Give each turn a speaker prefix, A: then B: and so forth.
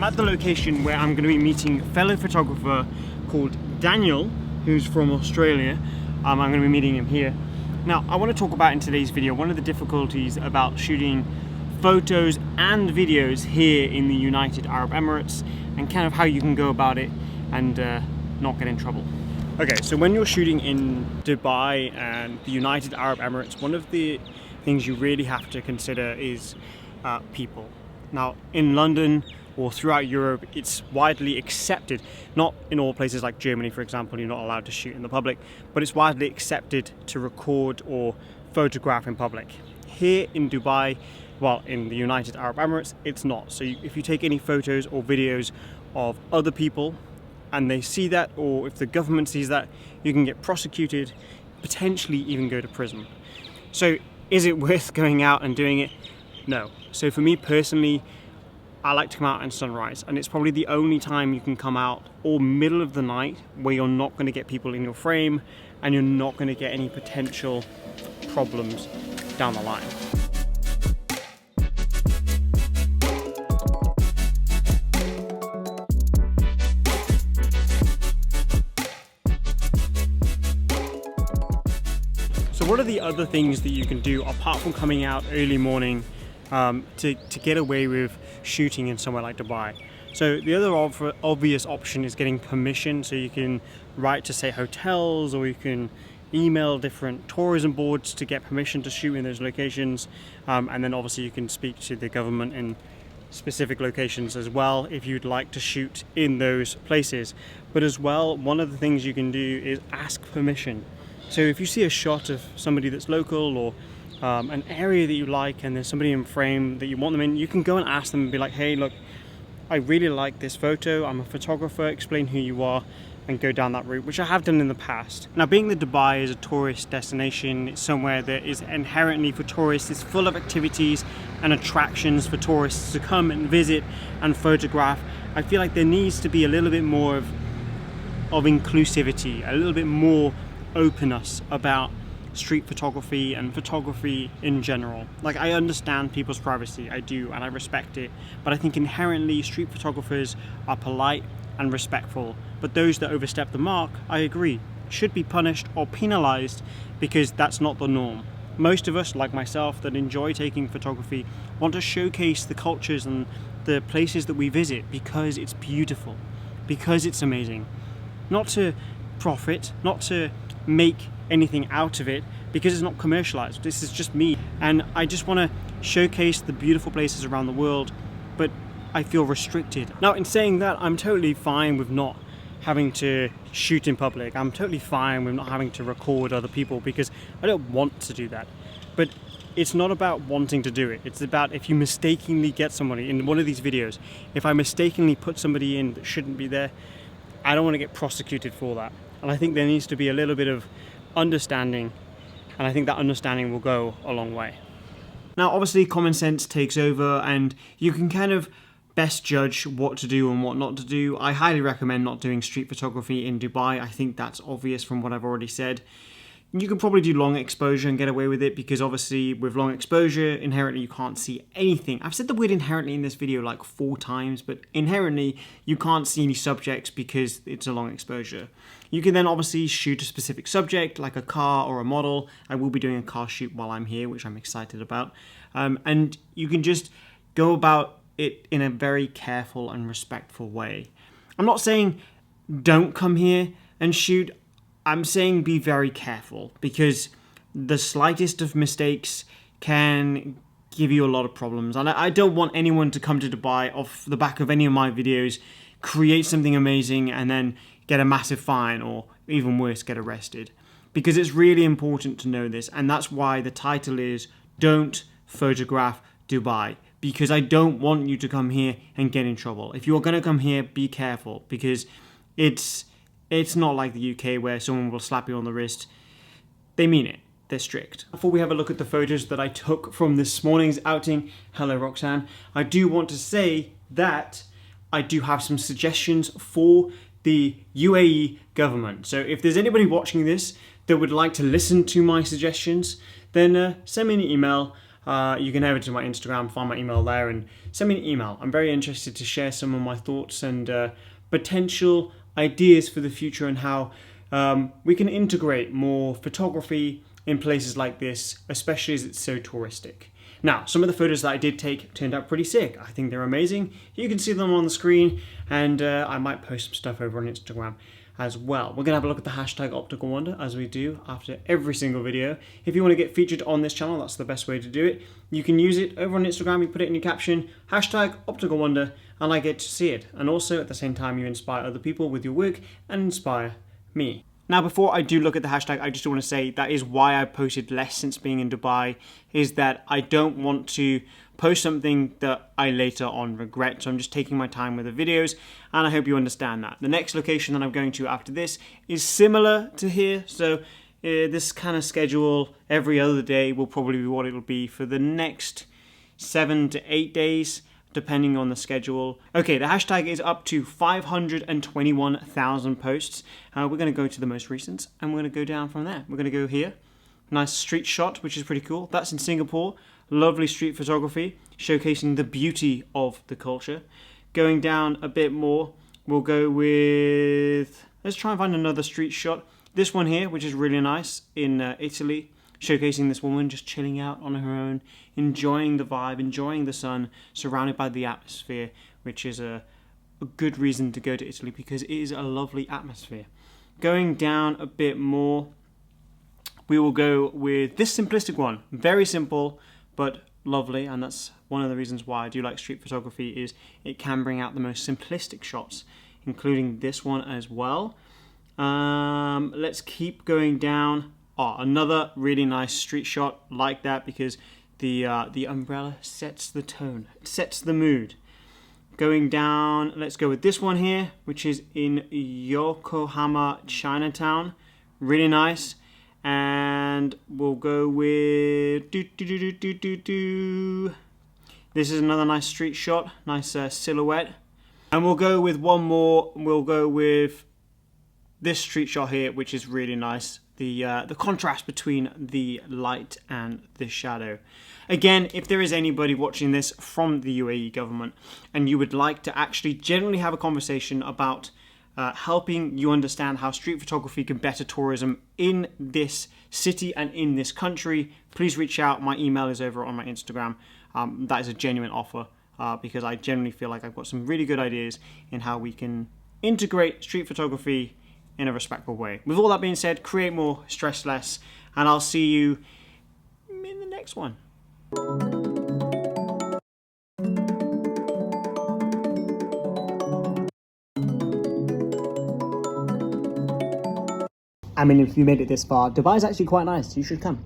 A: I'm at the location where I'm going to be meeting a fellow photographer called Daniel, who's from Australia. I'm going to be meeting him here. Now, I want to talk about in today's video one of the difficulties about shooting photos and videos here in the United Arab Emirates, and kind of how you can go about it and not get in trouble. Okay, so when you're shooting in Dubai and the United Arab Emirates, one of the things you really have to consider is people. Now, in London or throughout Europe, it's widely accepted, not in all places like Germany, for example, you're not allowed to shoot in the public, but it's widely accepted to record or photograph in public. Here in Dubai, well, in the United Arab Emirates, it's not. So if you take any photos or videos of other people and they see that, or if the government sees that, you can get prosecuted, potentially even go to prison. So is it worth going out and doing it? No. So for me personally, I like to come out in sunrise, and it's probably the only time you can come out, or middle of the night, where you're not going to get people in your frame and you're not going to get any potential problems down the line. So what are the other things that you can do apart from coming out early morning to get away with shooting in somewhere like Dubai? So the other obvious option is getting permission. So you can write to, say, hotels, or you can email different tourism boards to get permission to shoot in those locations, and then obviously you can speak to the government in specific locations as well if you'd like to shoot in those places. But as well, one of the things you can do is ask permission. So if you see a shot of somebody that's local, or an area that you like, and there's somebody in frame that you want them in, you can go and ask them and be like, hey, look, I really like this photo, I'm a photographer, explain who you are, and go down that route, which I have done in the past. Now, being that Dubai is a tourist destination, it's somewhere that is inherently for tourists, it's full of activities and attractions for tourists to come and visit and photograph. I feel like there needs to be a little bit more of inclusivity, a little bit more openness about street photography and photography in general. Like, I understand people's privacy, I do, and I respect it, but I think inherently street photographers are polite and respectful, but those that overstep the mark, I agree, should be punished or penalized, because that's not the norm. Most of us, like myself, that enjoy taking photography want to showcase the cultures and the places that we visit because it's beautiful, because it's amazing. Not to profit, not to make anything out of it, because it's not commercialized. This is just me, and I just want to showcase the beautiful places around the world, but I feel restricted. Now, in saying that, I'm totally fine with not having to shoot in public. I'm totally fine with not having to record other people, because I don't want to do that. But it's not about wanting to do it. It's about, if you mistakenly get somebody in one of these videos, if I mistakenly put somebody in that shouldn't be there, I don't want to get prosecuted for that. And I think there needs to be a little bit of understanding, and I think that understanding will go a long way. Now, obviously, common sense takes over, and you can kind of best judge what to do and what not to do. I highly recommend not doing street photography in Dubai. I think that's obvious from what I've already said. You can probably do long exposure and get away with it, because obviously with long exposure, inherently you can't see anything. I've said the word inherently in this video like 4 times, but inherently you can't see any subjects because it's a long exposure. You can then obviously shoot a specific subject, like a car or a model. I will be doing a car shoot while I'm here, which I'm excited about. And you can just go about it in a very careful and respectful way. I'm not saying don't come here and shoot. I'm saying be very careful, because the slightest of mistakes can give you a lot of problems. And I don't want anyone to come to Dubai off the back of any of my videos, create something amazing, and then get a massive fine, or even worse, get arrested. Because it's really important to know this, and that's why the title is Don't Photograph Dubai. Because I don't want you to come here and get in trouble. If you're going to come here, be careful, because it's not like the UK where someone will slap you on the wrist. They mean it. They're strict. Before we have a look at the photos that I took from this morning's outing, hello Roxanne, I do want to say that I do have some suggestions for the UAE government. So if there's anybody watching this that would like to listen to my suggestions, then send me an email. you can head over to my Instagram, find my email there, and send me an email. I'm very interested to share some of my thoughts and potential ideas for the future and how we can integrate more photography in places like this, especially as it's so touristic. Now, some of the photos that I did take turned out pretty sick. I think they're amazing. You can see them on the screen, and I might post some stuff over on Instagram as well. We're going to have a look at the hashtag OpticalWander, as we do after every single video. If you want to get featured on this channel, that's the best way to do it. You can use it over on Instagram. You put it in your caption, hashtag OpticalWander, and I get to see it. And also, at the same time, you inspire other people with your work and inspire me. Now, before I do look at the hashtag, I just want to say that is why I posted less since being in Dubai, is that I don't want to post something that I later on regret. So I'm just taking my time with the videos, and I hope you understand that. The next location that I'm going to after this is similar to here. So this kind of schedule every other day will probably be what it'll be for the next 7 to 8 days, depending on the schedule. Okay, the hashtag is up to 521,000 posts. We're going to go to the most recent, and we're going to go down from there. We're going to go here. Nice street shot, which is pretty cool. That's in Singapore. Lovely street photography, showcasing the beauty of the culture. Going down a bit more, we'll go with... Let's try and find another street shot. This one here, which is really nice, in Italy. Showcasing this woman just chilling out on her own, enjoying the vibe, enjoying the sun, surrounded by the atmosphere, which is a good reason to go to Italy because it is a lovely atmosphere. Going down a bit more, we will go with this simplistic one. Very simple, but lovely, and that's one of the reasons why I do like street photography, is it can bring out the most simplistic shots, including this one as well. Let's keep going down. Oh, another really nice street shot like that because the umbrella sets the tone, sets the mood. Going down, let's go with this one here, which is in Yokohama, Chinatown. Really nice. And we'll go with... This is another nice street shot, nice silhouette. And we'll go with one more. We'll go with this street shot here, which is really nice. The contrast between the light and the shadow. Again, if there is anybody watching this from the UAE government and you would like to actually generally have a conversation about helping you understand how street photography can better tourism in this city and in this country, please reach out. My email is over on my Instagram. That is a genuine offer because I generally feel like I've got some really good ideas in how we can integrate street photography in a respectful way. With all that being said, create more, stress less, and I'll see you in the next one. I mean, if you made it this far, Dubai is actually quite nice. You should come.